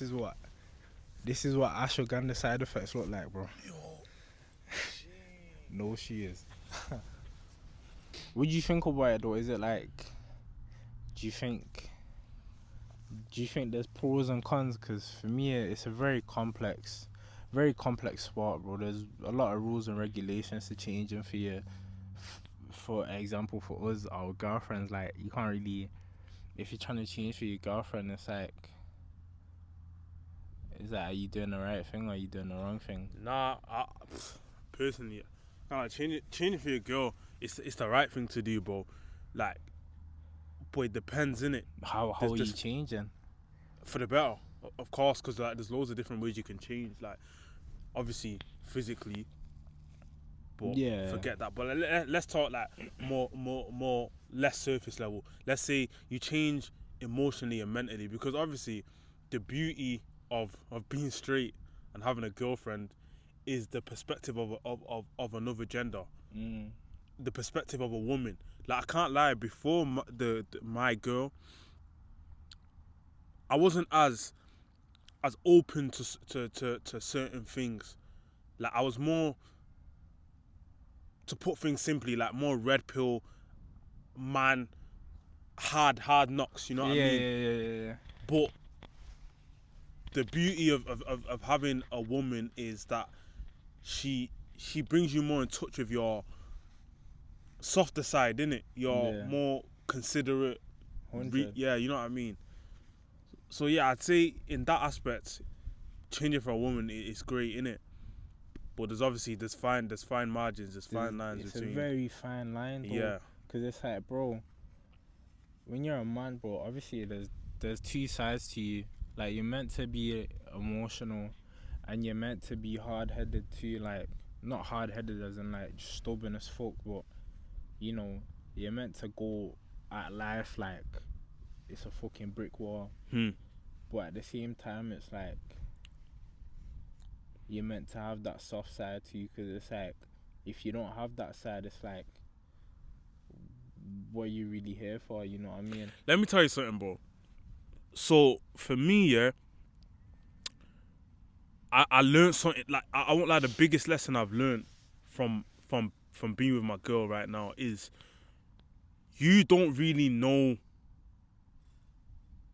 This is what this is what ashwagandha side effects look like, bro. Yo, No, she is. What do you think about it though? Is it like? Do you think? Do you think there's pros and cons? Because for me, it's a very complex sport, bro. There's a lot of rules and regulations to change, and for example, for us, our girlfriends, like you can't really, if you're trying to change for your girlfriend, it's like, is that are you doing the right thing or are you doing the wrong thing? nah. Personally, nah. Changing for your girl, it's the right thing to do, bro. Like, but it depends, innit? How There's are you just- changing? For the better, of course, because like there's loads of different ways you can change. Like, obviously, physically. But Yeah. forget that. But let's talk like more less surface level. Let's say you change emotionally and mentally, because obviously the beauty of being straight and having a girlfriend is the perspective of another gender, Mm. the perspective of a woman. Like, I can't lie, before my girl, I wasn't as open to certain things. Like, I was more, to put things simply, like more red pill man, hard knocks, you know what I mean? Yeah. But the beauty of having a woman is that she brings you more in touch with your softer side, innit? You're Yeah. more considerate. 100. Yeah, you know what I mean? So yeah, I'd say in that aspect, changing for a woman is great, innit? But there's fine margins, there's fine lines It's between. a very fine line, though. Yeah. Because it's like, bro, when you're a man, bro, obviously there's two sides to you. Like, you're meant to be emotional, and you're meant to be hard headed too. Like, not hard headed as in like just stubborn as fuck, but you know, you're meant to go at life like it's a fucking brick wall. But at the same time, it's like you're meant to have that soft side to you, because it's like if you don't have that side, it's like what are you really here for? You know what I mean? Let me tell you something, bro. So for me, yeah, I learned something. Like, I won't lie, the biggest lesson I've learned from being with my girl right now is you don't really know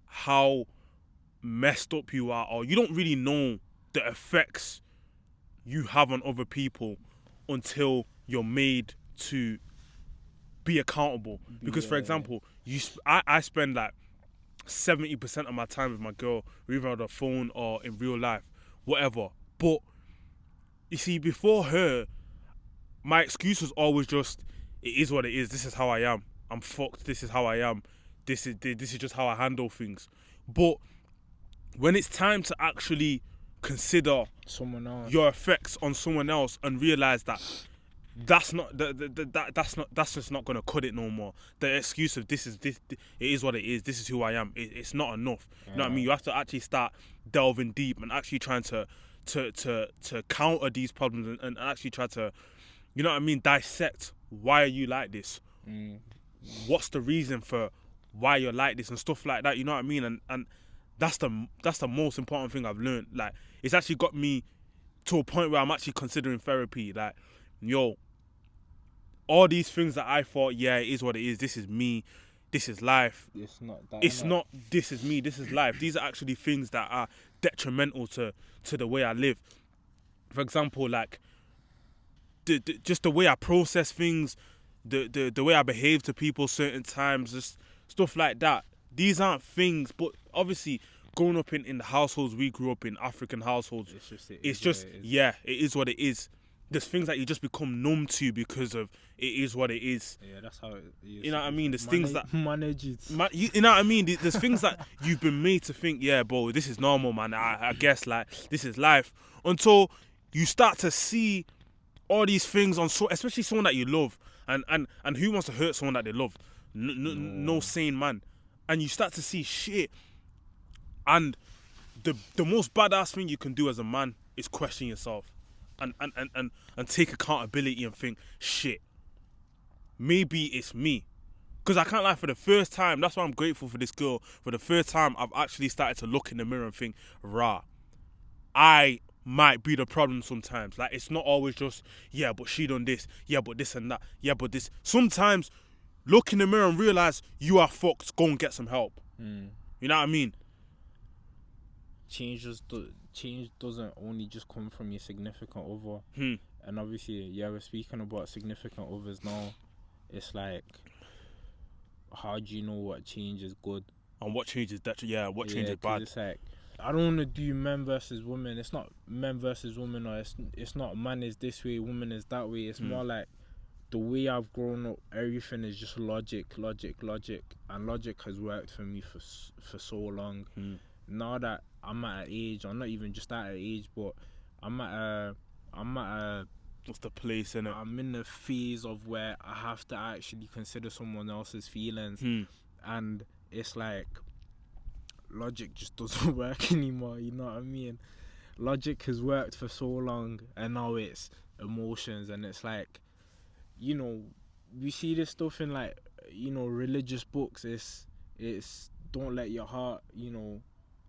how messed up you are, or you don't really know the effects you have on other people until you're made to be accountable. Because, for Yeah. example, I spend like 70% of my time with my girl, either on the phone or in real life, whatever. But you see, before her, my excuse was always just, it is what it is. This is how I am. I'm fucked. This is how I am. This is just how I handle things. But when it's time to actually consider Someone else. your effects on someone else and realize that that's just not gonna cut it no more. The excuse of this, it is what it is. This is who I am. It's not enough. You know what I mean? You have to actually start delving deep and actually trying to counter these problems and actually try to, you know what I mean, dissect why are you like this? What's the reason for why you're like this and stuff like that? You know what I mean? And that's the most important thing I've learned. Like, it's actually got me to a point where I'm actually considering therapy. Like, yo, all these things that I thought, yeah, it is what it is. This is me. This is life. It's not that. It's not. This is me. This is life. These are actually things that are detrimental to the way I live. For example, like just the way I process things, the way I behave to people certain times, just stuff like that. These aren't things, but obviously, growing up in the households we grew up in, African households, It's just yeah, it is what it is. There's things that you just become numb to because of it is what it is. Yeah, that's how it is. You know what I mean? There's things that manage it. you know what I mean? There's things that you've been made to think, yeah, bro, this is normal, man. I guess like this is life, until you start to see all these things on especially someone that you love, and who wants to hurt someone that they love? No sane man. And you start to see shit, and the most badass thing you can do as a man is question yourself, and take accountability and think, shit, maybe it's me. Because I can't lie, for the first time, that's why I'm grateful for this girl. For the first time, I've actually started to look in the mirror and think, rah, I might be the problem sometimes. Like, it's not always just, yeah, but she done this, yeah, but this and that, yeah, but this. Sometimes, look in the mirror and realize you are fucked. Go and get some help. You know what I mean? Change doesn't only just come from your significant other. And obviously, yeah, we're speaking about significant others now. It's like, how do you know what change is good and what change is that? Yeah, what change is bad? It's like, I don't want to do men versus women. It's not men versus women, or it's not man is this way, woman is that way. It's more like the way I've grown up. Everything is just logic, and logic has worked for me for so long. Now that I'm at an age, or not even just at an age, but I'm at a what's the place in it? I'm in the phase of where I have to actually consider someone else's feelings, and it's like logic just doesn't work anymore. You know what I mean? Logic has worked for so long, and now it's emotions, and it's like, you know, we see this stuff in, like, you know, religious books. It's don't let your heart, you know,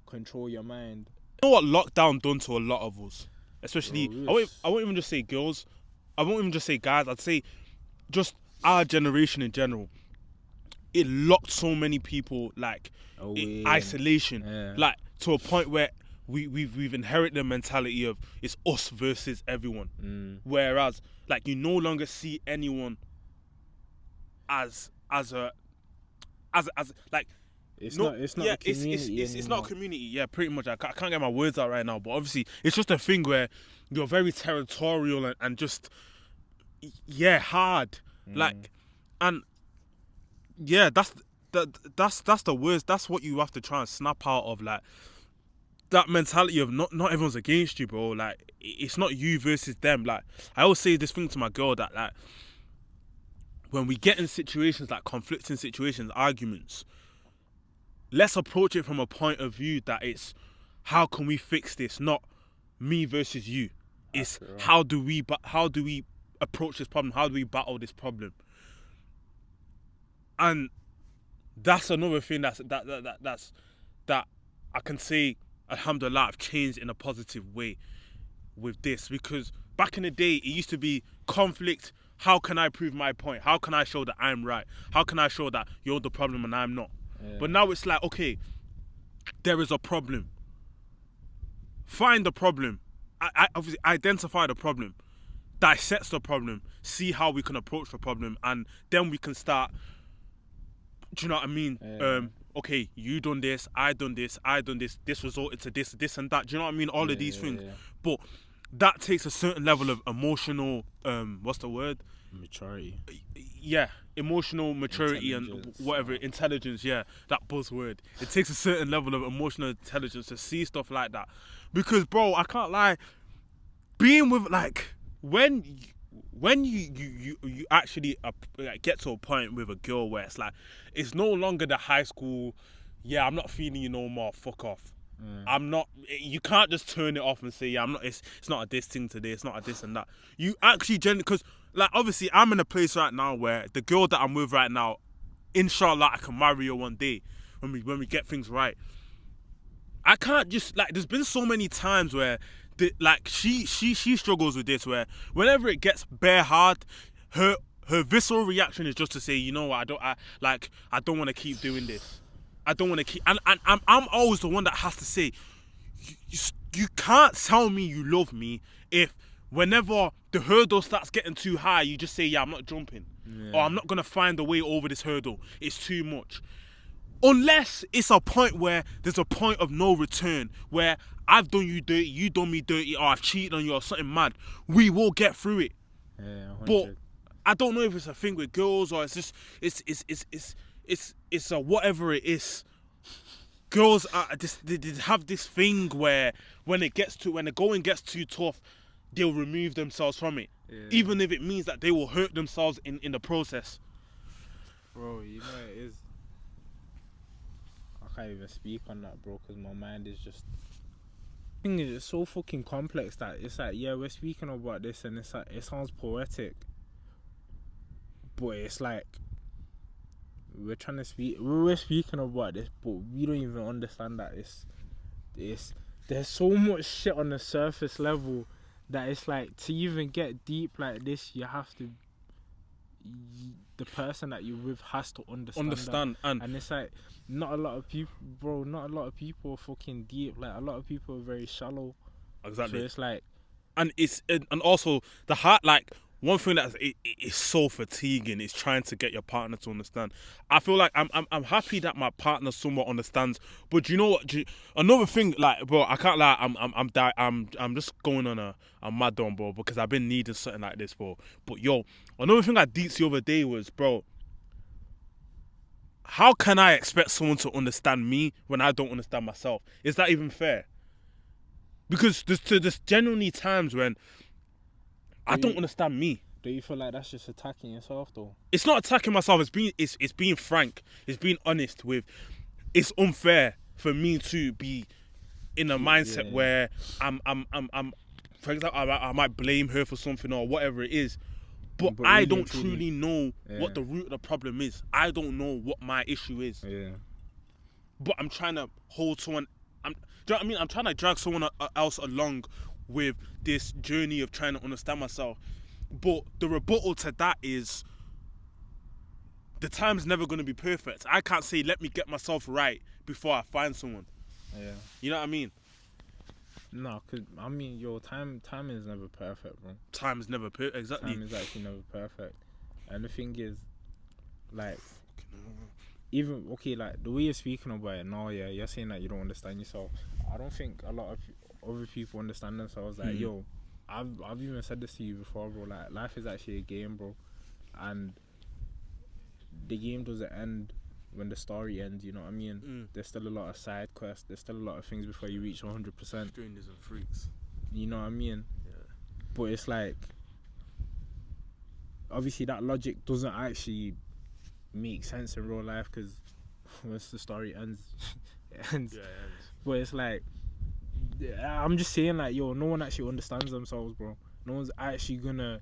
control your mind. You know what lockdown done to a lot of us, especially I won't even just say girls, I won't even just say guys. I'd say just our generation in general. It locked so many people like in isolation, like to a point where we've inherited the mentality of it's us versus everyone. Whereas, like, you no longer see anyone as like. It's not a community. It's not a community. Yeah, pretty much. I can't get my words out right now, but obviously it's just a thing where you're very territorial and just hard. Like, and yeah, that's the worst. That's what you have to try and snap out of, like that mentality of not everyone's against you, bro. Like, it's not you versus them. Like, I always say this thing to my girl that, like, when we get in situations like conflicting situations, arguments, let's approach it from a point of view that it's how can we fix this, not me versus you. It's how do we approach this problem? How do we battle this problem? And that's another thing that I can say, alhamdulillah, I've changed in a positive way with this, because back in the day it used to be conflict. How can I prove my point? How can I show that I'm right? How can I show that you're the problem and I'm not? But now it's like, okay, there is a problem. Find the problem. I obviously identify the problem, dissect the problem, see how we can approach the problem, and then we can start. Do you know what I mean? Okay, you done this, I done this, this resulted to this and that. Do you know what I mean? All of these things. But that takes a certain level of emotional, what's the word? Maturity. Yeah, emotional maturity and whatever, intelligence, that buzzword. It takes a certain level of emotional intelligence to see stuff like that. Because, bro, I can't lie, being with, like, when you actually like, get to a point with a girl where it's like, it's no longer the high school, I'm not feeling you no more, fuck off. I'm not. You can't just turn it off and say, I'm not. It's not a this thing today. It's not a this and that. You actually because, like, obviously, I'm in a place right now where the girl that I'm with right now, inshallah, I can marry her one day when we get things right. I can't just, like, there's been so many times where she struggles with this, where whenever it gets bare hard, her visceral reaction is just to say, you know what, I don't want to keep doing this. I don't want to keep, and I'm always the one that has to say, you can't tell me you love me if whenever the hurdle starts getting too high, you just say, I'm not jumping, or I'm not gonna find a way over this hurdle. It's too much. Unless it's a point where there's a point of no return, where I've done you dirty, you done me dirty, or I've cheated on you or something mad, we will get through it. But I don't know if it's a thing with girls or it's just it's a whatever it is. Girls are just, they have this thing where when the going gets too tough, they'll remove themselves from it, even if it means that they will hurt themselves in the process. Bro, you know it is. I can't even speak on that, bro, because my mind is just. It's so fucking complex that it's like, we're speaking about this and it's like, it sounds poetic, but it's like, we're trying to speak. We're speaking about this, but we don't even understand that it's there's so much shit on the surface level that it's like to even get deep like this, you have to. The person that you're with has to understand that. And it's like not a lot of people, bro. Not a lot of people are fucking deep. Like a lot of people are very shallow. Exactly. So it's like, and also the heart, like one thing that is so fatiguing is trying to get your partner to understand. I feel like I'm happy that my partner somewhat understands, but you know what? Another thing, like, bro, I can't lie. I'm just going on a mad one, bro, because I've been needing something like this, bro. But yo, another thing I deets the other day was, bro, how can I expect someone to understand me when I don't understand myself? Is that even fair? Because there's genuinely times when I don't understand me. Do you feel like that's just attacking yourself though? It's not attacking myself. It's being frank. It's being honest with. It's unfair for me to be in a mindset where I'm. For example, I might blame her for something or whatever it is, but I don't truly know what the root of the problem is. I don't know what my issue is. Yeah. But I'm trying to hold someone. Do you know what I mean? I'm trying to drag someone else along with this journey of trying to understand myself. But the rebuttal to that is the time's never going to be perfect. I can't say, let me get myself right before I find someone. Yeah. You know what I mean? No, because, I mean, time is never perfect, bro. Time is never perfect, exactly. Time is actually never perfect. And the thing is, like, even, okay, like, the way you're speaking about it now, yeah, you're saying that you don't understand yourself. I don't think a lot of other people understand themselves. Like, yo, I've even said this to you before, bro. Like, life is actually a game, bro. And the game doesn't end when the story ends, you know what I mean? There's still a lot of side quests. There's still a lot of things before you reach 100%. Strangers and freaks. You know what I mean? Yeah. But it's like, obviously that logic doesn't actually make sense in real life, because once the story ends, it ends. Yeah, it ends. But it's like, I'm just saying, like, yo, no one actually understands themselves, bro. No one's actually gonna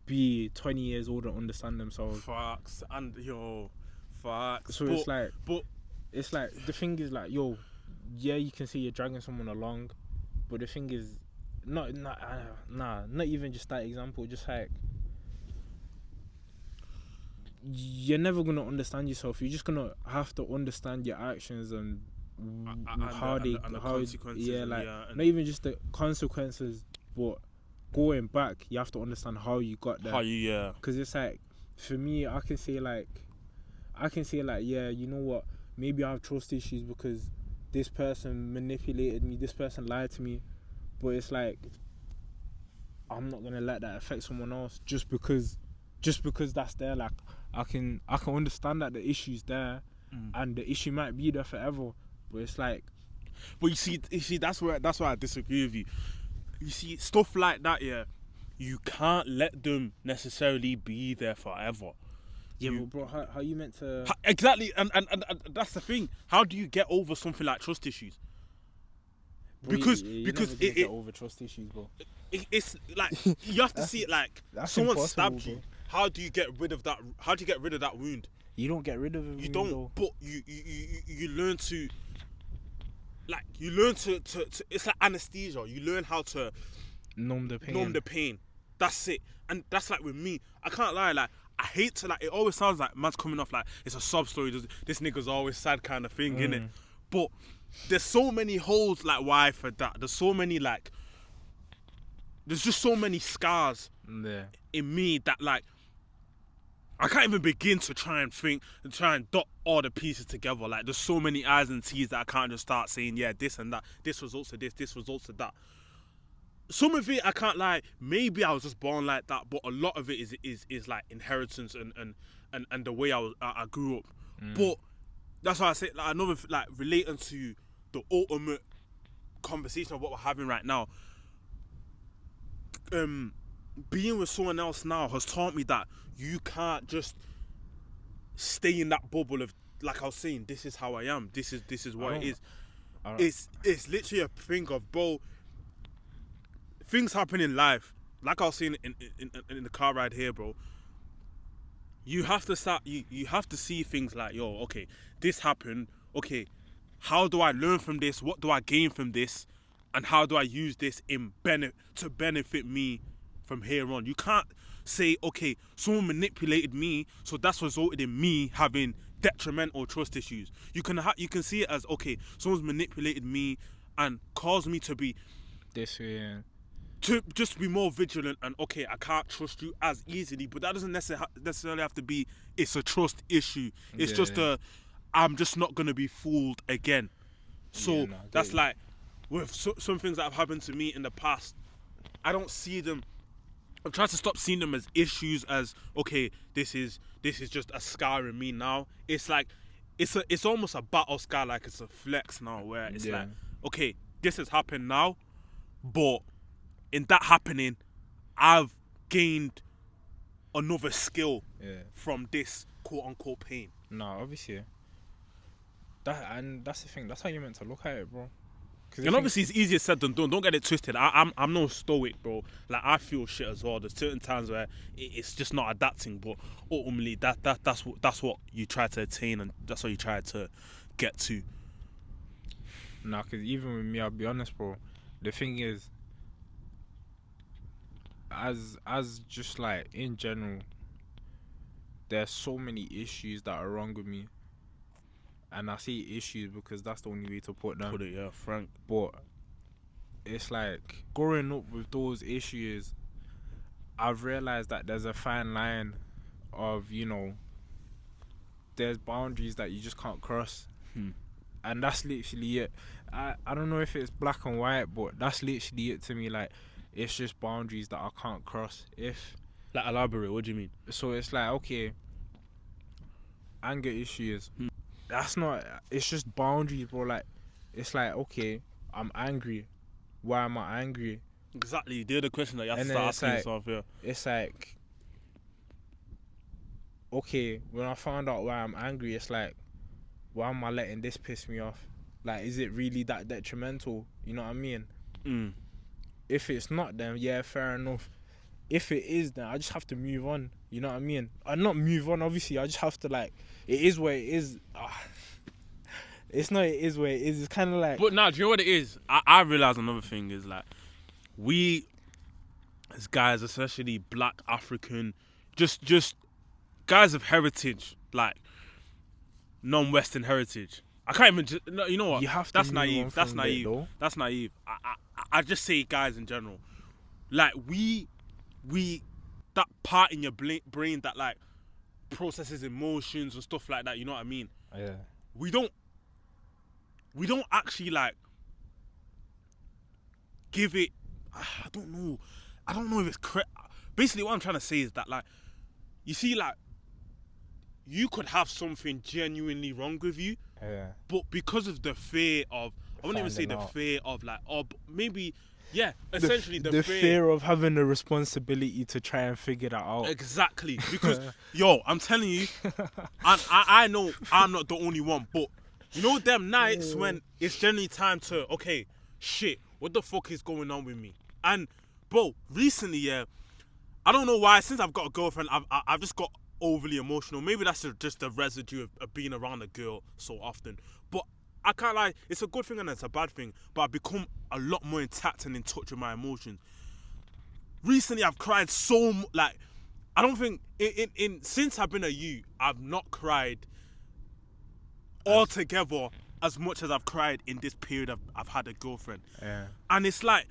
be 20 years old and understand themselves. Facts. And yo, facts. So it's like the thing is, like, yo, yeah, you can see you're dragging someone along, but the thing is, not even just that example. Just like, you're never gonna understand yourself. You're just gonna have to understand your actions and how the consequences. Yeah, like, not even just the consequences, but going back, you have to understand how you got there. Because it's like, for me, I can say like, yeah, you know what? Maybe I have trust issues because this person manipulated me, this person lied to me, but it's like, I'm not gonna let that affect someone else just because that's there. Like, I can understand that the issue's there, and the issue might be there forever, but it's like, but you see, that's why I disagree with you. You see, stuff like that, yeah, you can't let them necessarily be there forever. Yeah, but bro, how you meant to? Exactly, and that's the thing. How do you get over something like trust issues? Bro, because you get over trust issues, bro. It's like, you have to see it like someone stabbed you. Bro. How do you get rid of that? How do you get rid of that wound? You don't get rid of it. You don't. Though. But you learn to. Like, you learn to it's like anesthesia. You learn how to numb the pain. That's it. And that's like with me. I can't lie. Like, I hate to, like, it always sounds like man's coming off like it's a sob story. This nigga's always sad kind of thing, innit? But there's so many holes, like, why for that? There's so many, like, there's just so many scars in me that, like, I can't even begin to try and think and try and dot all the pieces together. Like, there's so many I's and T's that I can't just start saying, yeah, this and that. This results to this results to that. Some of it, I can't lie, maybe I was just born like that, but a lot of it is like inheritance and the way I grew up. But that's why I say, like, another, like, relating to the ultimate conversation of what we're having right now. Being with someone else now has taught me that you can't just stay in that bubble of, like I was saying, this is how I am, this is what it is. It's literally a thing of, bro, things happen in life. Like I was saying in the car ride here, bro. you have to start. You have to see things like, yo, okay, this happened. Okay, how do I learn from this? What do I gain from this? And how do I use this to benefit me from here on? You can't say, okay, someone manipulated me, so that's resulted in me having detrimental trust issues. You can see it as, okay, someone's manipulated me and caused me to be This way, yeah. to just be more vigilant, and okay, I can't trust you as easily, but that doesn't necessarily have to be it's a trust issue. It's Yeah, just yeah. I'm just not gonna be fooled again. So Yeah, no, I get that's you. like with some things that have happened to me in the past. I don't see them. I'm trying to stop seeing them as issues. As okay, this is just a scar in me now. It's like it's almost a battle scar. Like it's a flex now, where it's Yeah. like, okay, this has happened now, but in that happening, I've gained another skill Yeah. from this quote unquote pain. No, obviously. That's the thing. That's how you're meant to look at it, bro. 'Cause the And thing- obviously, it's easier said than done. Don't get it twisted. I'm no stoic, bro. Like I feel shit as well. There's certain times where it's just not adapting, but ultimately that's what you try to attain, and that's what you try to get to. Nah, because even with me, I'll be honest, bro. The thing is, as just like in general, there's so many issues that are wrong with me, and I say issues because that's the only way to put them. Put it, yeah, frank. But it's like growing up with those issues, I've realized that there's a fine line of, there's boundaries that you just can't cross. And that's literally it. I don't know if it's black and white, but that's literally it to me. Like, it's just boundaries that I can't cross. Like elaborate. What do you mean? So it's like, okay, anger issues. That's not. It's just boundaries, bro. Like, it's like, okay, I'm angry. Why am I angry? Exactly. They're the question that you have And to then start it's asking like- yourself. Yeah. It's like, okay, when I found out why I'm angry, it's like, why am I letting this piss me off? Like, is it really that detrimental? You know what I mean? If it's not, then yeah, fair enough. If it is, then I just have to move on. You know what I mean? I not move on, obviously. I just have to, like, it is what it is. It's not it is what it is. It's kind of like, But now, do you know what it is? I realize another thing is like, we as guys, especially black African, just guys of heritage, like non-Western heritage. I can't even. No, you know what? you have to That's move on naive. That's from it, naive. though. That's naive. I just say guys in general. Like we that part in your brain that like processes emotions and stuff like that. You know what I mean? Yeah. We don't actually like give it. I don't know if it's correct. Basically, what I'm trying to say is that, like, you see, like, you could have something genuinely wrong with you, Yeah. but because of the fear of, I wouldn't even say Finding the out. fear of, like, maybe, yeah, essentially the fear of having the responsibility to try and figure that out. Exactly. Because, yo, I'm telling you, and I know I'm not the only one, but you know them nights when it's generally time to, okay, shit, what the fuck is going on with me? And, bro, recently, yeah, I don't know why, since I've got a girlfriend, I've just got overly emotional. Maybe that's just the residue of being around a girl so often. But I can't lie, it's a good thing and it's a bad thing, but I've become a lot more intact and in touch with my emotions. Recently, I've cried so like, I don't think in since I've been a youth, I've not cried altogether as much as I've cried in this period I've had a girlfriend. Yeah. And it's like,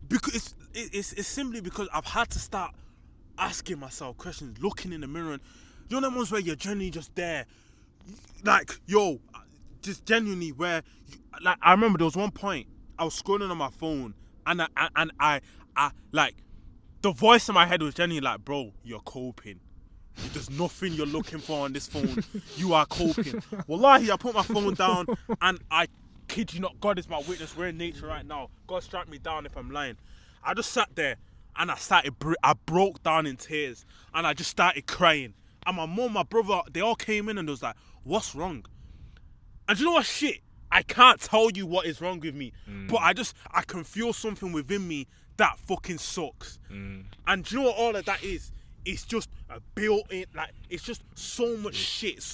because it's simply because I've had to start asking myself questions, looking in the mirror, and you know them ones where you're genuinely just there, like, yo, just genuinely where, like, I remember there was one point I was scrolling on my phone and I like, the voice in my head was genuinely like, bro, you're coping. There's nothing you're looking for on this phone. You are coping. Wallahi, I put my phone down and I kid you not, God is my witness. We're in nature right now. God strike me down if I'm lying. I just sat there and I broke down in tears and I just started crying. And my mom, my brother, they all came in and they was like, what's wrong? And you know what, shit? I can't tell you what is wrong with me, but I can feel something within me that fucking sucks. And do you know what all of that is? it's just a built-in, like, it's just so much shit,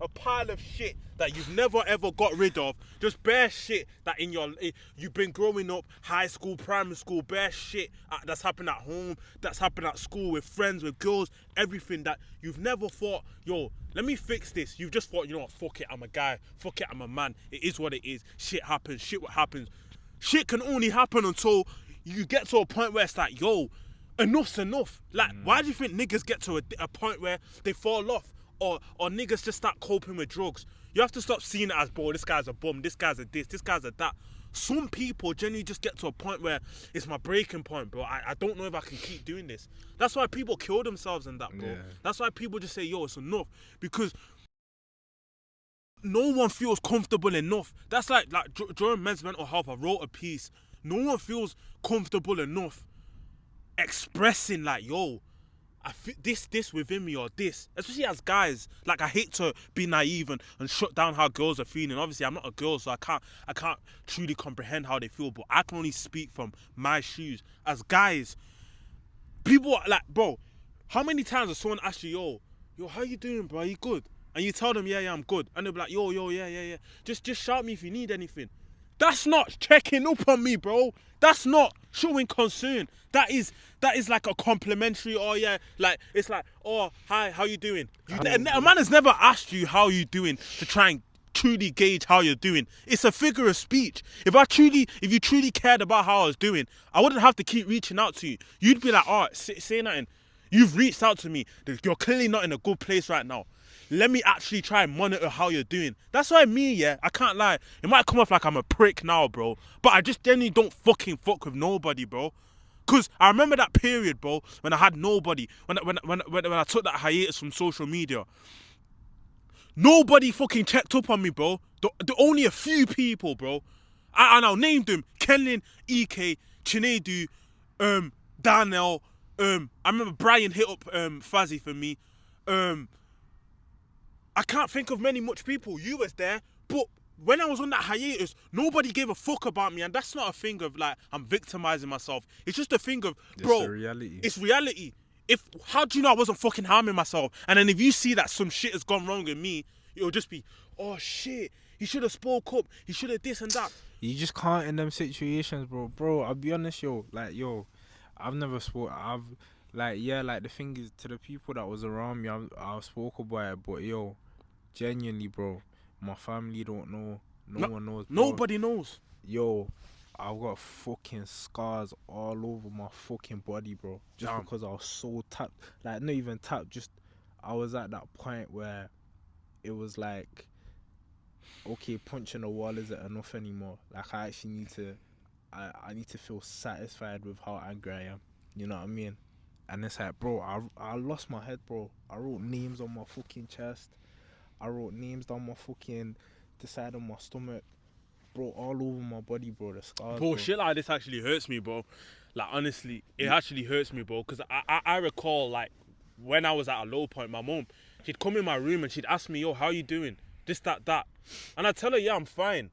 a pile of shit that you've never ever got rid of. Just bare shit that you've been growing up, high school, primary school, bare shit that's happened at home, that's happened at school with friends, with girls, everything that you've never thought, yo, let me fix this. You've just thought, you know what, fuck it, I'm a guy, fuck it, I'm a man. It is what it is. Shit happens, shit what happens. Shit can only happen until you get to a point where it's like, yo, enough's enough. Like, why do you think niggas get to a point where they fall off, or niggas just start coping with drugs? You have to stop seeing it as, bro, this guy's a bum, this guy's a this guy's a that. Some people generally just get to a point where it's my breaking point, bro. I don't know if I can keep doing this. That's why people kill themselves and that, bro. Yeah. That's why people just say, yo, it's enough. Because no one feels comfortable enough. That's like during Men's Mental Health, I wrote a piece. No one feels comfortable enough expressing, like, yo, I feel this within me, or this, especially as guys. Like, I hate to be naive and shut down how girls are feeling. Obviously, I'm not a girl, so I can't truly comprehend how they feel, but I can only speak from my shoes. As guys, people are like, bro, how many times has someone asked you, yo, how you doing, bro? Are you good? And you tell them, yeah, I'm good. And they'll be like, yo, yeah. Just shout me if you need anything. That's not checking up on me, bro. That's not showing concern. That is like a complimentary, oh yeah, like, it's like, oh, hi, how you doing? A man has never asked you how you doing to try and truly gauge how you're doing. It's a figure of speech. If you truly cared about how I was doing, I wouldn't have to keep reaching out to you. You'd be like, oh, say nothing. You've reached out to me. You're clearly not in a good place right now. Let me actually try and monitor how you're doing. That's why I can't lie. It might come off like I'm a prick now, bro, but I just genuinely don't fucking fuck with nobody, bro. Cause I remember that period, bro, when I had nobody, when I took that hiatus from social media. Nobody fucking checked up on me, bro. The only a few people, bro. And I'll name them: Kenlin, EK, Chinedu, Darnell. I remember Brian hit up Fazzy for me. I can't think of much people. You was there, but when I was on that hiatus, nobody gave a fuck about me, and that's not a thing of like I'm victimizing myself. It's just a thing of, bro, it's reality. It's reality. How do you know I wasn't fucking harming myself? And then if you see that some shit has gone wrong with me, it'll just be, oh shit, he should have spoke up. He should have this and that. You just can't in them situations, bro. Bro, I'll be honest, I've never spoke. The thing is, to the people that was around me, I've spoke about it, but genuinely, bro, my family don't know. No one knows, bro. Nobody knows. I've got fucking scars all over my fucking body, bro. Just because I was so tapped. Like, not even tapped, just I was at that point where it was like, okay, punching the wall isn't enough anymore. Like, I actually need to, I need to feel satisfied with how angry I am. You know what I mean? And it's like, bro, I lost my head, bro. I wrote names on my fucking chest. I wrote names down my fucking, the side of my stomach. Bro, all over my body, bro, the scars, bro. Shit like this actually hurts me, bro. Like, honestly, it actually hurts me, bro. Because I recall, like, when I was at a low point, my mom, she'd come in my room and she'd ask me, yo, how you doing? This, that. And I'd tell her, yeah, I'm fine.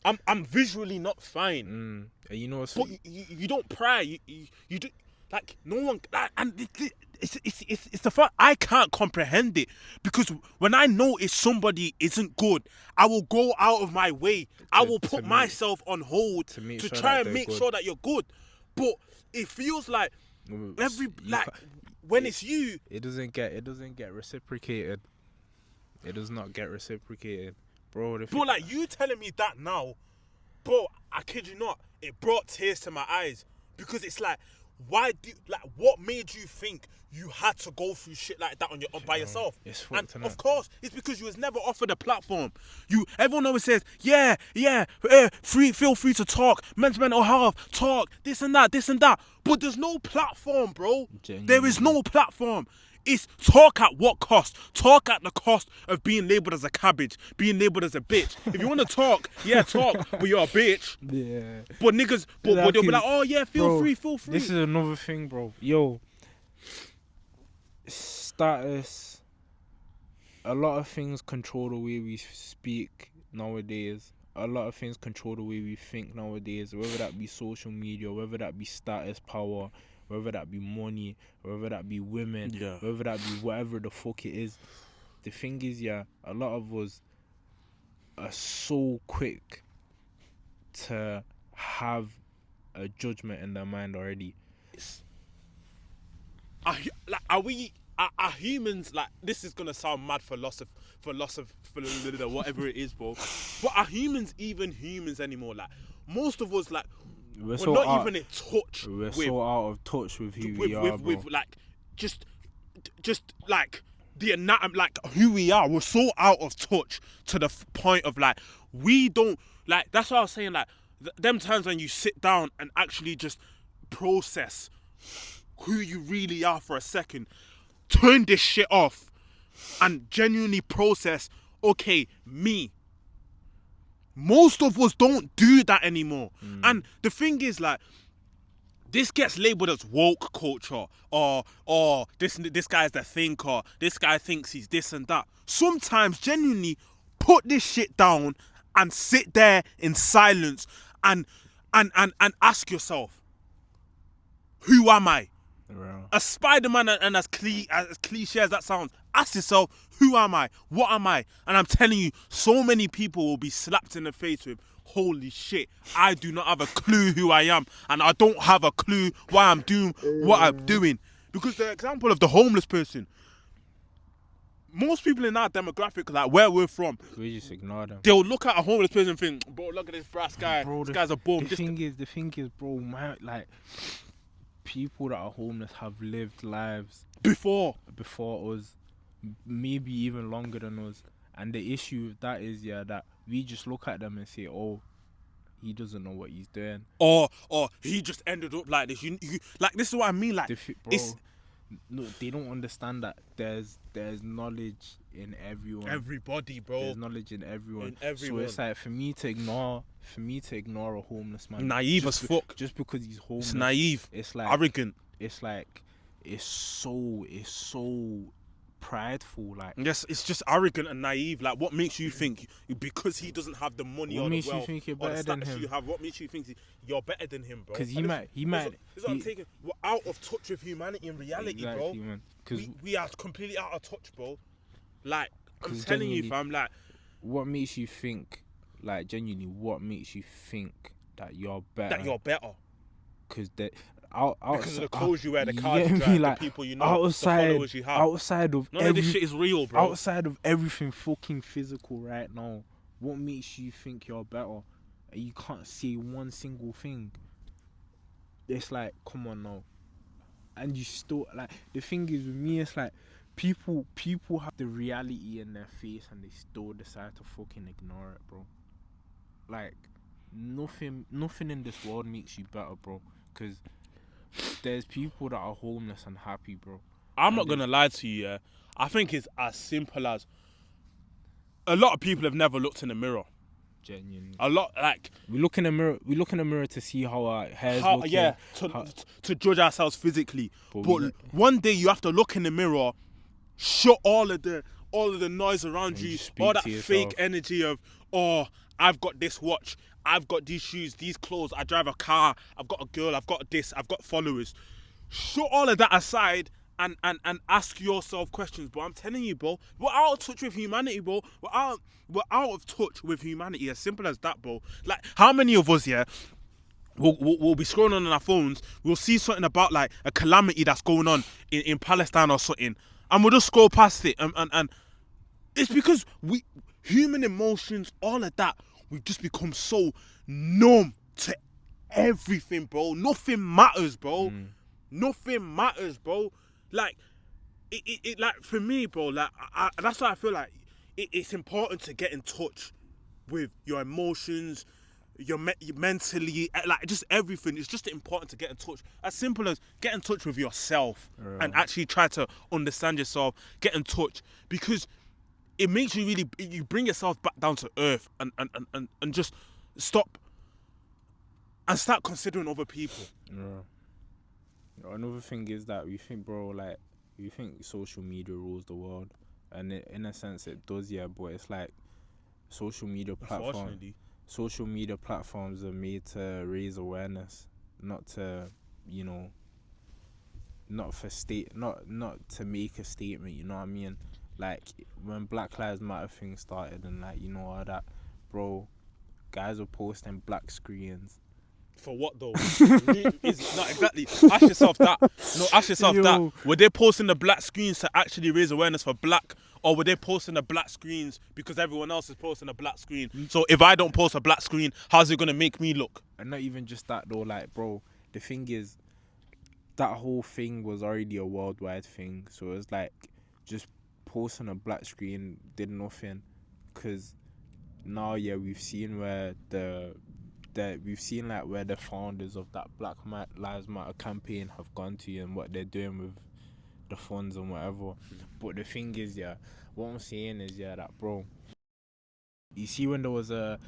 I'm visually not fine. And you know what's... But you don't pry. You do... Like, no one... And it's the fact I can't comprehend it, because when I notice somebody isn't good, I will go out of my way. I will put myself on hold to try and make sure that you're good. But it feels like when it's you, it doesn't get reciprocated. It does not get reciprocated, bro. Bro, like, you telling me that now, bro, I kid you not, it brought tears to my eyes, because it's like, what made you think you had to go through shit like that by yourself? And of course, it's because you was never offered a platform. Everyone always says, feel free to talk, men's mental health, talk, this and that. But there's no platform, bro. Genuinely. There is no platform. It's talk at what cost? Talk at the cost of being labelled as a cabbage, being labelled as a bitch. If you want to talk, talk, but you're a bitch. Yeah. But niggas, but they'll be like, oh yeah, feel free. This is another thing, bro. Status. A lot of things control the way we speak nowadays. A lot of things control the way we think nowadays. Whether that be social media, whether that be status, power, whether that be money, whether that be women, Yeah. whether that be whatever the fuck it is. The thing is, yeah, a lot of us are so quick to have a judgment in their mind already. Are we? Are humans like? This is gonna sound mad for whatever it is, bro. But are humans even humans anymore? Like most of us, like we're so not out, even in touch. We're with, so out of touch with who we are, bro. with like just like the anatomy, like who we are. We're so out of touch to the point of like we don't like. That's what I was saying. Like them times when you sit down and actually just process who you really are for a second, turn this shit off, and genuinely process. Okay, me. Most of us don't do that anymore, and the thing is like. This gets labeled as woke culture, or this guy's the thinker. This guy thinks he's this and that. Sometimes, genuinely, put this shit down and sit there in silence and ask yourself, who am I? Bro. As Spider-Man and as cliche as that sounds, ask yourself, who am I? What am I? And I'm telling you, so many people will be slapped in the face with, holy shit, I do not have a clue who I am, and I don't have a clue why I'm doing what I'm doing. Because the example of the homeless person, most people in our demographic, like where we're from, We just ignore them. they'll look at a homeless person and think, bro, look at this brass guy. Bro, this guy's a bum. The thing is, bro, like people that are homeless have lived lives Before us, maybe even longer than us. And the issue with that is, yeah, that we just look at them and say, oh, he doesn't know what he's doing. or he just ended up like this. You like this is what I mean. Like Bro, no, they don't understand that there's knowledge in everyone. everybody, bro. There's knowledge in everyone. In everyone. So it's like for me to ignore a homeless man, Naive as fuck. just because he's homeless. It's naive. It's like Arrogant. It's like it's so prideful. Like Yes, it's just arrogant and naive. Like, what makes you think because he doesn't have the money What or the makes you wealth think you're or the better than status him? you have? What makes you think you're better than him, bro? because he And might this is what I'm taking. We're out of touch with humanity in reality, exactly, bro. man. Because We are completely out of touch, bro. Like, I'm 'Cause telling you, genuinely- fam. Like, what makes you think, like genuinely, what makes you think that you're better? that you're better Because because of the clothes you wear, the you cars you get drive, me? the Like, people you know, outside, the followers you have. outside of None of this shit is real, bro. outside of everything fucking physical right now, what makes you think you're better? And you can't say one single thing. It's like, come on now. And you still, like, the thing is with me, it's like people have the reality in their face and they still decide to fucking ignore it, bro. Like, nothing in this world makes you better, bro. Because there's people that are homeless and happy, bro. I'm not gonna lie to you. Yeah, I think it's as simple as a lot of people have never looked in the mirror. Genuinely. A lot, like We look in the mirror to see how our hair's how, looking. yeah, how- to judge ourselves physically. But But we- one day you have to look in the mirror, shut all of the noise around And you, just speak all that to fake yourself. energy of, oh, I've got this watch, I've got these shoes, these clothes, I drive a car, I've got a girl, I've got this, I've got followers. Shut all of that aside and ask yourself questions, bro. I'm telling you, bro, we're out of touch with humanity, bro. We're out of touch with humanity. As simple as that, bro. Like, how many of us, yeah, we'll be scrolling on our phones, we'll see something about like a calamity that's going on in Palestine or something, and we'll just scroll past it, and it's because human emotions, all of that, we've just become so numb to everything, bro. Nothing matters, bro. Nothing matters, bro. Like, it like, for me, bro, like, that's why I feel like it's important to get in touch with your emotions, your mentally, like, just everything. It's just important to get in touch. As simple as get in touch with yourself and actually try to understand yourself, get in touch, because it makes you really, you bring yourself back down to earth and just stop and start considering other people. Yeah. Another thing is that we think social media rules the world, and in a sense it does, yeah. But it's like social media platforms are made to raise awareness, not to, not to make a statement. You know what I mean? Like when Black Lives Matter thing started and like you know all that, bro. Guys were posting black screens. For what though? Not exactly. Ask yourself that. No, ask yourself Yo. that. Were they posting the black screens to actually raise awareness for black, or were they posting the black screens because everyone else is posting a black screen? So if I don't post a black screen, how's it gonna make me look? And not even just that though. Like, bro, the thing is, that whole thing was already a worldwide thing. So it's like just posting a black screen did nothing, because now we've seen where where the founders of that Black Lives Matter campaign have gone to and what they're doing with the funds and whatever. But the thing is, what I'm saying is, that bro, you see when there was a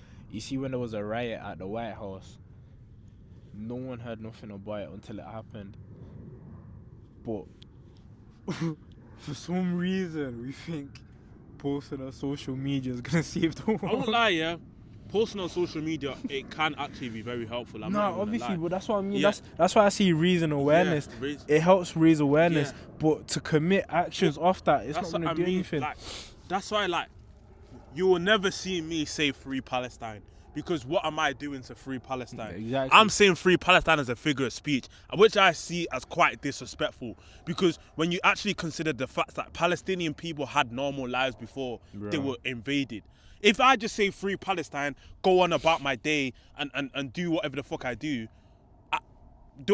riot at the White House, no one heard nothing about it until it happened. But for some reason, we think posting on social media is gonna save the world. I won't lie, yeah. Posting on social media, it can actually be very helpful. I'm not even obviously, gonna lie. but that's what I mean. Yeah. That's why I see raising awareness. Yeah, it helps raise awareness, Yeah. but to commit actions off that, it's That's not what gonna I do mean. anything. Like, that's why, like, you will never see me say free Palestine, because what am I doing to free Palestine? Exactly. I'm saying free Palestine as a figure of speech, which I see as quite disrespectful, because when you actually consider the fact that Palestinian people had normal lives before they Bro. were invaded. If I just say free Palestine, go on about my day and do whatever the fuck I do,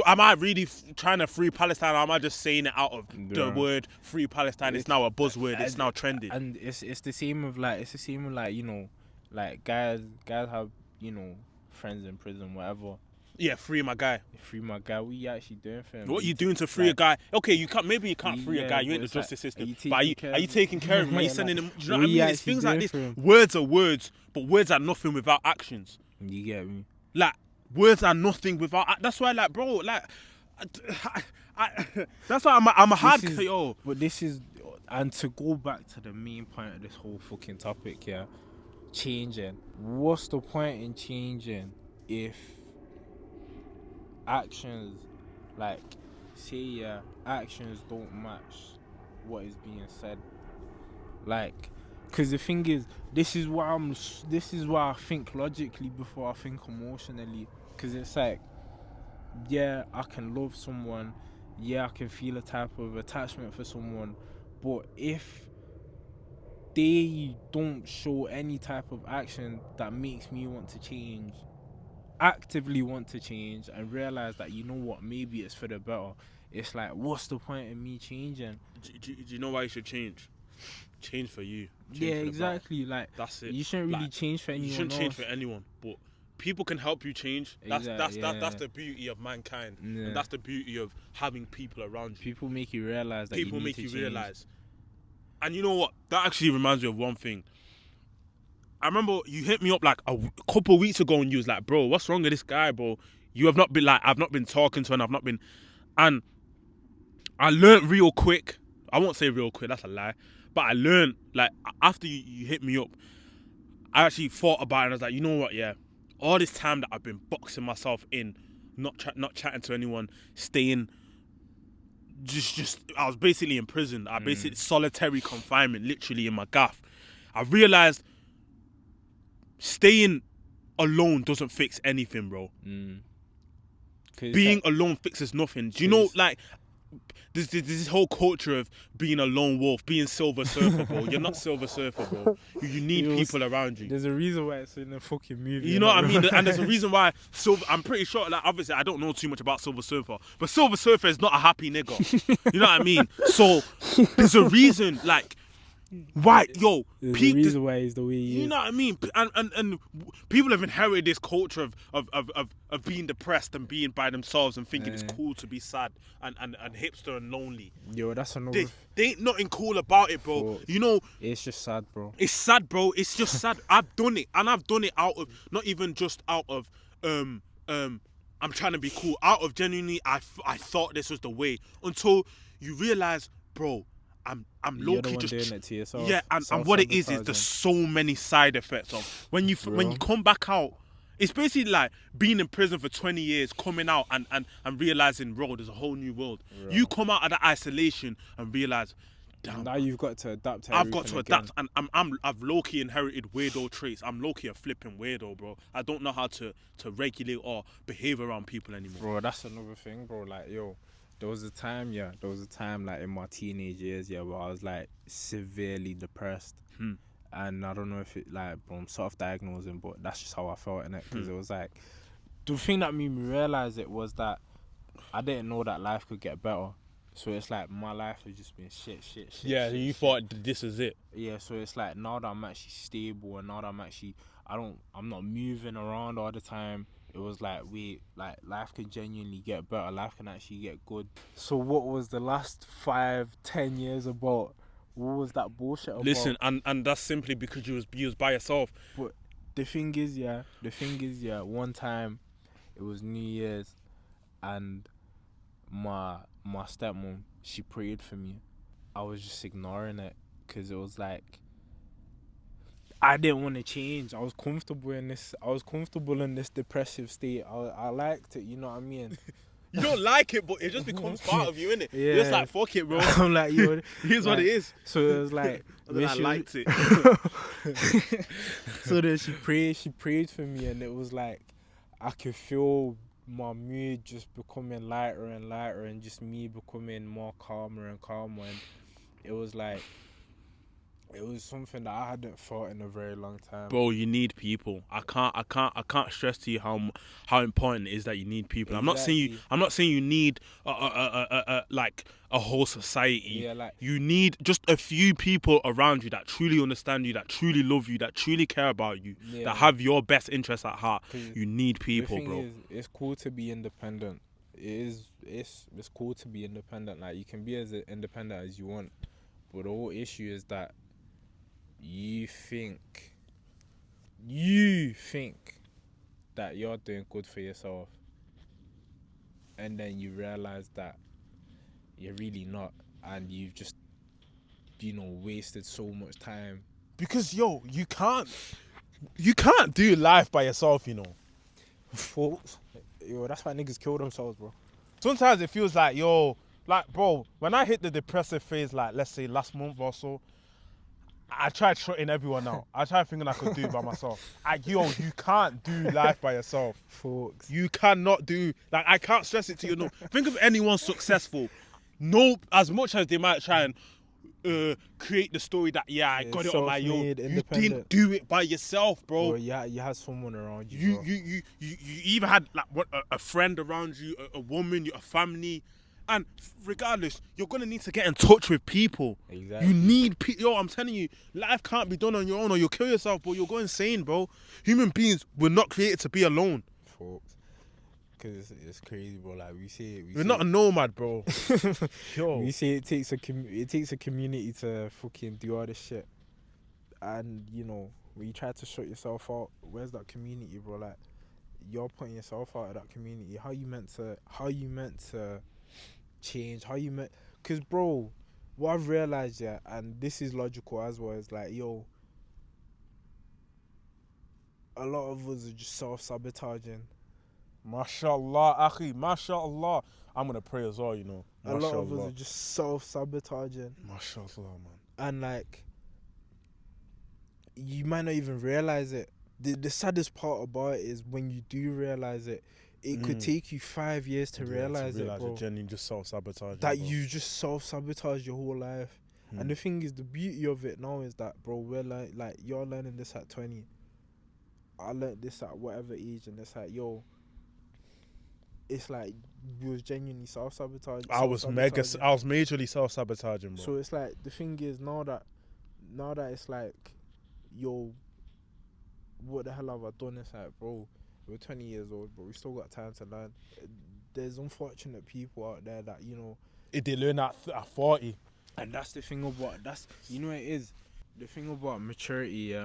am I really trying to free Palestine, or am I just saying it out of the Yeah. word free Palestine? It's now a buzzword. It's now trending. And it's the same with like you know, like guys have, you know, friends in prison, whatever. Yeah, free my guy. Free my guy. What you actually doing for him? What you doing to free a guy? Okay, you can't free a Yeah, guy. You ain't but the it's like, justice are system. you But are you taking care of him? Are you Yeah, sending like, him? Do you know what what I you mean? It's actually things like doing this. for him? Words are words, but words are nothing without actions. You get me? Like, words are nothing without. That's why, like, bro, like, that's why I'm a hard yo. But this is, and to go back to the main point of this whole fucking topic, changing. What's the point in changing if actions, like, say actions don't match what is being said? Like, because the thing is, this is why I think logically before I think emotionally. Because it's like, I can love someone, I can feel a type of attachment for someone, but if they don't show any type of action that makes me want to change, actively want to change, and realize that, you know what, maybe it's for the better, it's like, what's the point in me changing? Do you know why you should change? Change for you. Change for the better. Exactly. Like, That's it. you shouldn't really Like, change for anyone You shouldn't change else. for anyone, but people can help you change. That's the beauty of mankind, Yeah. and that's the beauty of having people around you. People make you realize that People you need make to you change. realize. And you know what? That actually reminds me of one thing. I remember you hit me up like a couple of weeks ago, and you was like, "Bro, what's wrong with this guy, bro? You have not been like, I've not been talking to him. I've not been," and I learned real quick. I won't say real quick. That's a lie. But I learned, like, after you hit me up, I actually thought about it, and I was like, you know what, all this time that I've been boxing myself in, not chatting to anyone, staying, just I was basically in prison. I basically solitary confinement, literally in my gaff. I realized staying alone doesn't fix anything, bro. Being alone fixes nothing. Do you know, like, there's this whole culture of being a lone wolf, being Silver Surfer, bro. You're not Silver Surfer, bro. You need people around you. There's a reason why it's in the fucking movie. You know what I mean? And there's a reason why I'm pretty sure, like, obviously I don't know too much about Silver Surfer, but Silver Surfer is not a happy nigga. You know what I mean? So there's a reason, like, why, yo, There's a reason why he's the way he is. you know what I mean? And people have inherited this culture of being depressed and being by themselves and thinking it's cool to be sad and hipster and lonely. Yo, that's another. They ain't nothing cool about it, bro. Fuck. You know, It's just sad, bro. it's sad, bro. It's just sad. I've done it, and I've done it out of not even just out of I'm trying to be cool. Out of genuinely, I thought this was the way until you realize, bro. I'm You're low the key one just doing it to yourself. and what it is there's so many side effects of when you come back out, It's basically like being in prison for 20 years, coming out and realizing, bro, there's a whole new world. Yeah. You come out of that isolation and realize, damn, Now you've got to adapt to I've got everything to again. adapt, and I've low-key inherited weirdo traits. I'm low-key a flipping weirdo, bro. I don't know how to regulate or behave around people anymore. Bro, that's another thing, bro. Like, yo, there was a time like in my teenage years, yeah, where I was like severely depressed. And I don't know if it like, bro, I'm self-diagnosing, but that's just how I felt in it. Because it was like, the thing that made me realize it was that I didn't know that life could get better. So it's like my life has just been shit. Yeah, shit, you shit. thought this is it. Yeah, so it's like now that I'm actually stable and now that I'm not moving around all the time. It was like, wait, like life can genuinely get better. Life can actually get good. So what was the last 5-10 years about? What was that bullshit about? Listen, and that's simply because you was by yourself. But the thing is, one time it was New Year's and my stepmom, she prayed for me. I was just ignoring it because it was like I didn't want to change. I was comfortable in this depressive state. I liked it, you know what I mean? You don't like it, but it just becomes part of you, innit? Yeah. You're just like, fuck it, bro. I'm like, yo, Here's like, what it is. So it was like And then I liked it. So then she prayed for me, and it was like I could feel my mood just becoming lighter and lighter, and just me becoming more calmer and calmer. And it was like, it was something that I hadn't felt in a very long time. Bro, you need people. I can't stress to you how important it is that you need people. Exactly. I'm not saying you need like a whole society. Yeah, like, you need just a few people around you that truly understand you, that truly love you, that truly care about you, Yeah. that have your best interests at heart. 'Cause You need the people, thing bro. is, it's cool to be independent. It's cool to be independent. Like, you can be as independent as you want, but the whole issue is that you think that you're doing good for yourself, and then you realize that you're really not, and you've just, wasted so much time. Because yo, you can't do life by yourself, you know. Folks, yo, that's why niggas kill themselves, bro. Sometimes it feels like, yo, like, bro, when I hit the depressive phase, like, let's say last month or so, I tried shutting everyone out. I tried thinking I could do it by myself. Yo, you can't do life by yourself. Folks. You cannot do, like, I can't stress it to you. No, think of anyone successful. No, as much as they might try and create the story that, I got it on my own. self-made, You didn't independent. do it by yourself, bro. Bro, yeah, you had someone around you, You bro. you either had like a friend around you, a woman, a family, and regardless, you're gonna need to get in touch with people. Exactly. You need people. Yo, I'm telling you, life can't be done on your own, or you'll kill yourself, bro. You'll go insane, bro. Human beings were not created to be alone. Folks. Because it's crazy, bro. Like, We're not a nomad, bro. Yo, We say it takes a community to fucking do all this shit, and when you try to shut yourself out, where's that community, bro? Like, you're putting yourself out of that community. How you meant to change? Because, bro, what I've realized, and this is logical as well, is like, yo, a lot of us are just self-sabotaging. mashallah, akhi, mashallah. I'm gonna pray as well, you know. A lot of us are just self-sabotaging. Mashallah, man. And like, you might not even realize it. The saddest part about it is when you do realize it, it could take you 5 years to realize it, bro. You're genuinely just self-sabotaging. That you just self-sabotage your whole life. And the thing is, the beauty of it now is that, bro, we're like you're learning this at 20. I learned this at whatever age, and it's like, yo, it's like you was genuinely self-sabotaging. I was majorly self-sabotaging, bro. So it's like, the thing is, now that it's like, yo, what the hell have I done? It's like, bro, we're 20 years old, but we still got time to learn. There's unfortunate people out there that, They learn at 40. and that's the thing about, it is. The thing about maturity,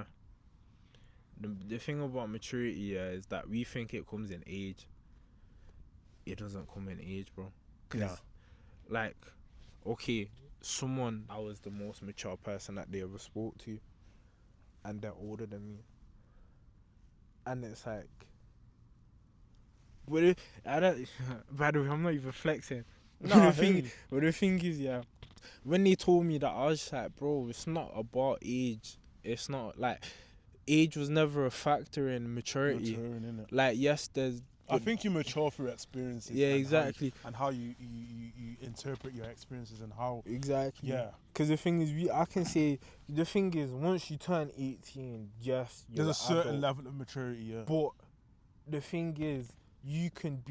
the thing about maturity, is that we think it comes in age. It doesn't come in age, bro. Yeah. Like, okay, I was the most mature person that they ever spoke to, and they're older than me. And it's like, But I don't. By the way, I'm not even flexing. No, I the hear thing, you. but the thing is, yeah, when they told me that, I was just like, bro, it's not about age. It's not like age was never a factor in maturity. Maturing, innit? Like, yes, there's. I think you mature through experiences. Yeah, and exactly. How you interpret your experiences and how. Exactly. Yeah. Because the thing is, I can say the thing is, once you turn 18, yes, you're There's a an certain adult. level of maturity, yeah. But the thing is, you can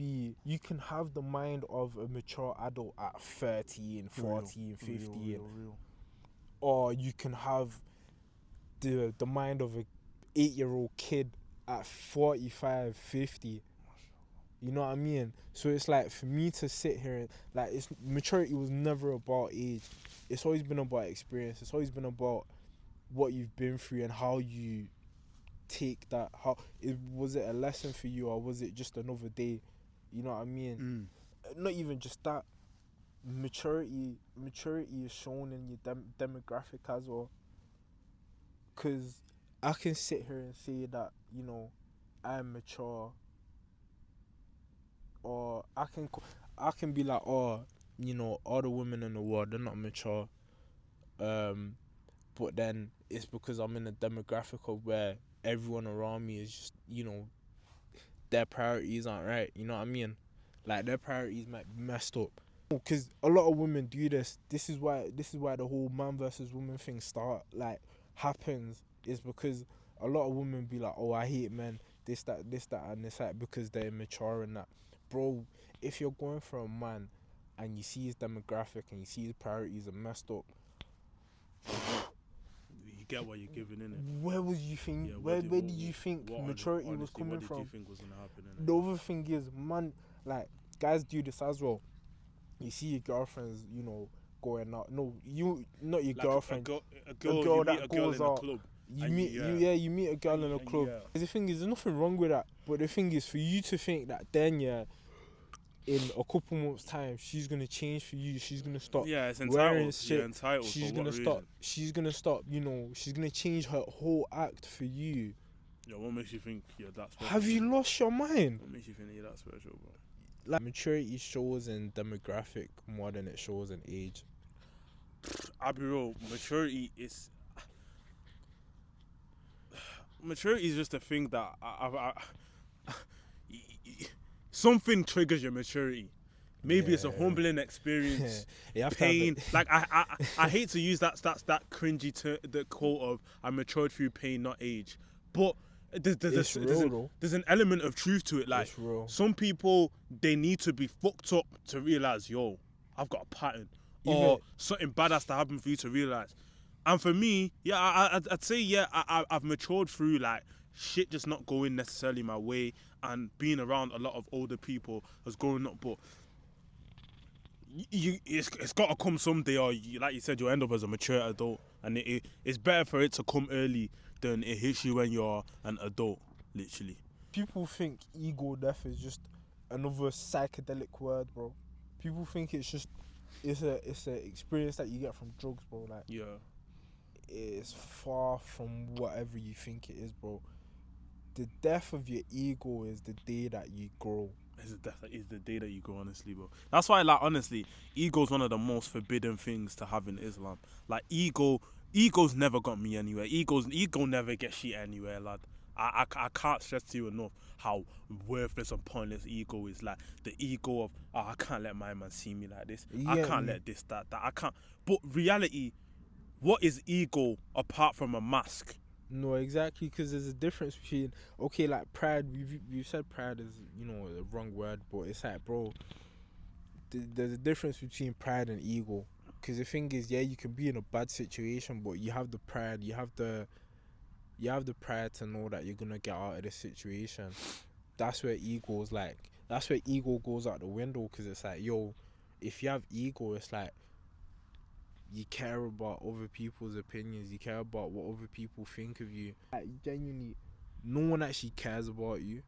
have the mind of a mature adult at 13, 14, 15, Real. or you can have the mind of a 8-year-old kid at 45, 50. You know what I mean? So it's like, for me to sit here and like, it's maturity was never about age. It's always been about experience. It's always been about what you've been through and how you take that. Was it a lesson for you, or was it just another day? You know what I mean? Not even just that. Maturity is shown in your demographic as well. Because I can sit here and say that, you know, I'm mature, or I can be like, oh, you know, all the women in the world, they're not mature. But then it's because I'm in a demographic of where everyone around me is just, you know, their priorities aren't right. You know what I mean? Like, their priorities might be messed up. Because a lot of women do this. This is why the whole man versus woman thing happens, is because a lot of women be like, oh, I hate men, this, that, and this, that, because they're immature and that. Bro, if you're going for a man and you see his demographic and you see his priorities are messed up, You get what you're giving in it. where was you think? Yeah, where did you think maturity was coming what did from? you think was gonna happen? Innit? The other thing is, man, like, guys do this as well. You see your girlfriends, you know, going out. No, you not your Like girlfriend. a girl girl you that meet a girl goes in a out. club. You and meet you meet a girl in a club. Yeah. 'Cause the thing is, there's nothing wrong with that. But the thing is, for you to think that then, yeah, in a couple months' time, she's gonna change for you. She's gonna stop. Yeah, it's wearing entitled. shit. You're entitled. She's for gonna what stop. reason? She's gonna stop. You know, she's gonna change her whole act for you. Yeah, what makes you think you're that special? Have you lost your mind? What makes you think you're that special, bro? Like, maturity shows in demographic more than it shows in age. I'll be real. Maturity is just a thing that something triggers your maturity. Maybe it's a Yeah. humbling experience, You have to have pain. it. Like I hate to use that cringy the quote of "I matured through pain, not age," but It's real, though. there's an element of truth to it. Like, It's real. some people, they need to be fucked up to realize, yo, I've got a pattern, or something bad has to happen for you to realize. And for me, yeah, I'd say, yeah, I've matured through, like, shit just not going necessarily my way, and being around a lot of older people as growing up. But it's got to come someday, or like you said, you'll end up as a mature adult, and it's better for it to come early than it hits you when you're an adult, literally. People think ego death is just another psychedelic word, bro. People think it's a experience that you get from drugs, bro. Like, Yeah. it's far from whatever you think it is, bro. The death of your ego is the day that you grow. It's the day that you go, honestly, bro. That's why, like, honestly, ego's one of the most forbidden things to have in Islam. Like, ego's never got me anywhere. Ego never gets shit anywhere, lad. I can't stress to you enough how worthless and pointless ego is. Like, the ego of, oh, I can't let my man see me like this. I Yeah, can't man. let this, that. I can't. But reality, what is ego apart from a mask? No, exactly, because there's a difference between, okay, like, pride. We've said pride is, you know, the wrong word, but it's like, bro, there's a difference between pride and ego. Because the thing is, yeah, you can be in a bad situation, but you have the pride. You have the pride to know that you're gonna get out of the situation. That's where ego goes out the window. Because it's like, yo, if you have ego, it's like, you care about other people's opinions. You care about what other people think of you. Like, genuinely, no one actually cares about you.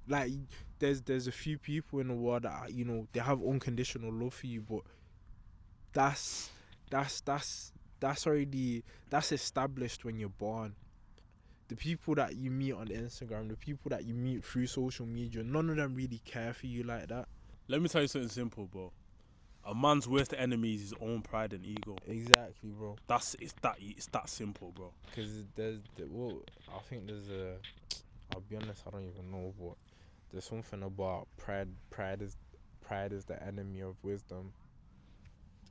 Like, there's a few people in the world that, you know, they have unconditional love for you, but that's established when you're born. the people that you meet on Instagram, the people that you meet through social media, none of them really care for you like that. Let me tell you something simple, bro. A man's worst enemy is his own pride and ego. Exactly, bro. It's that simple, bro. Because I think there's I'll be honest, I don't even know, but there's something about pride. Pride is the enemy of wisdom.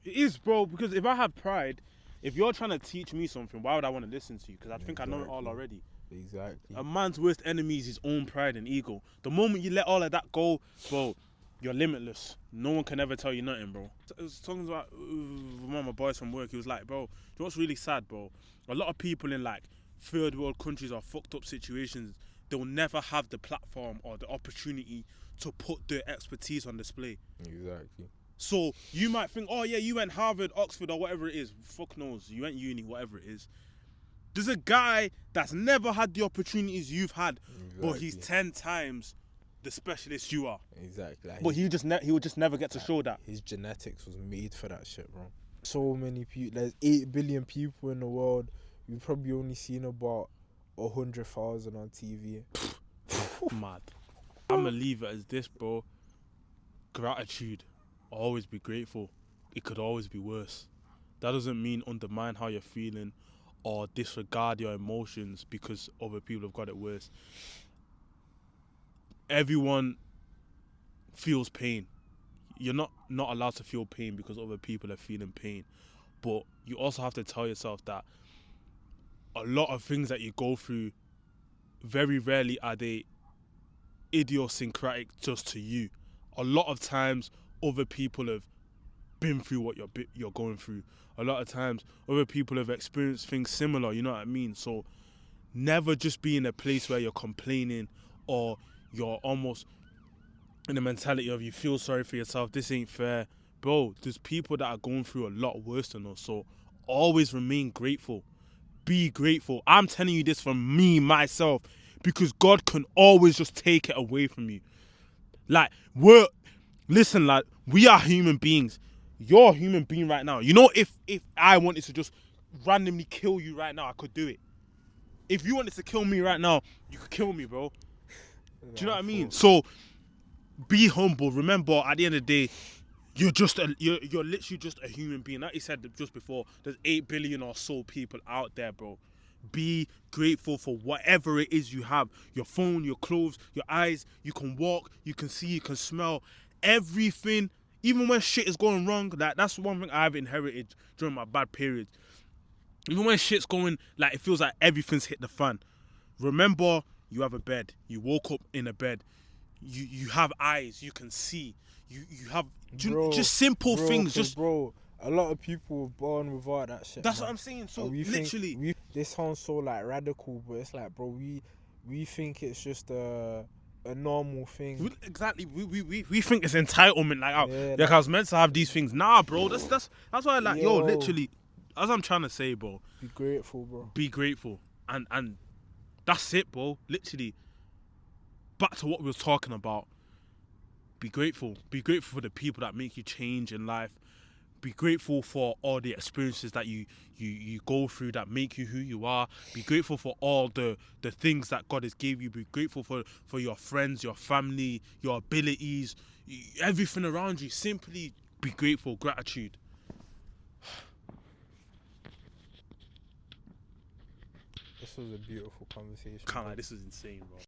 It is, bro, because if I have pride, if you're trying to teach me something, why would I want to listen to you? Because I think I know it all Exactly. already. Exactly. A man's worst enemy is his own pride and ego. The moment you let all of that go, bro, you're limitless. No one can ever tell you nothing, bro. I was talking about one of my boys from work. He was like, bro, you know what's really sad, bro? A lot of people in like third world countries or fucked up situations, they'll never have the platform or the opportunity to put their expertise on display. Exactly. So you might think, oh yeah, you went Harvard, Oxford, or whatever it is. Fuck knows. You went uni, whatever it is. There's a guy that's never had the opportunities you've had, but he's 10 times the specialist you are. Exactly. Like But he would just never get to show that. his genetics was made for that shit, bro. So many people. There's 8 billion people in the world. We've probably only seen about 100,000 on TV. Mad. I'm gonna leave it as this, bro. Gratitude. Always be grateful. It could always be worse. That doesn't mean undermine how you're feeling or disregard your emotions because other people have got it worse. Everyone feels pain. You're not allowed to feel pain because other people are feeling pain. But you also have to tell yourself that a lot of things that you go through, very rarely are they idiosyncratic just to you. A lot of times other people have been through what you're going through. A lot of times other people have experienced things similar, you know what I mean? So never just be in a place where you're complaining or you're almost in the mentality of you feel sorry for yourself, this ain't fair. Bro, there's people that are going through a lot worse than us, so always remain grateful. Be grateful. I'm telling you this from me, myself, because God can always just take it away from you. Like, listen, like, we are human beings. You're a human being right now. You know, if I wanted to just randomly kill you right now, I could do it. If you wanted to kill me right now, you could kill me, bro. Do you know what I mean? So, be humble. Remember, at the end of the day, you're literally just a human being. Like you said just before, there's 8 billion or so people out there, bro. Be grateful for whatever it is you have. Your phone, your clothes, your eyes. You can walk, you can see, you can smell. Everything, even when shit is going wrong, that's one thing I've inherited during my bad periods. Even when shit's going, like, it feels like everything's hit the fan. Remember, you have a bed. You woke up in a bed. You have eyes. You can see. You have just simple things. Just bro, a lot of people were born without that shit. That's man. what I'm saying. So And literally, this sounds so like radical, but it's like, bro, we think it's just a normal thing. exactly. We think it's entitlement. Like, Yeah, like I was meant to have these things. Nah, bro. That's why. Like, yo, literally, as I'm trying to say, bro. Be grateful, bro. Be grateful, and that's it, bro. Literally. Back to what we were talking about. Be grateful. Be grateful for the people that make you change in life. Be grateful for all the experiences that you go through that make you who you are. Be grateful for all the things that God has gave you. Be grateful for your friends, your family, your abilities, everything around you. Simply be grateful. Gratitude. This was a beautiful conversation. Can't lie, this is insane, bro.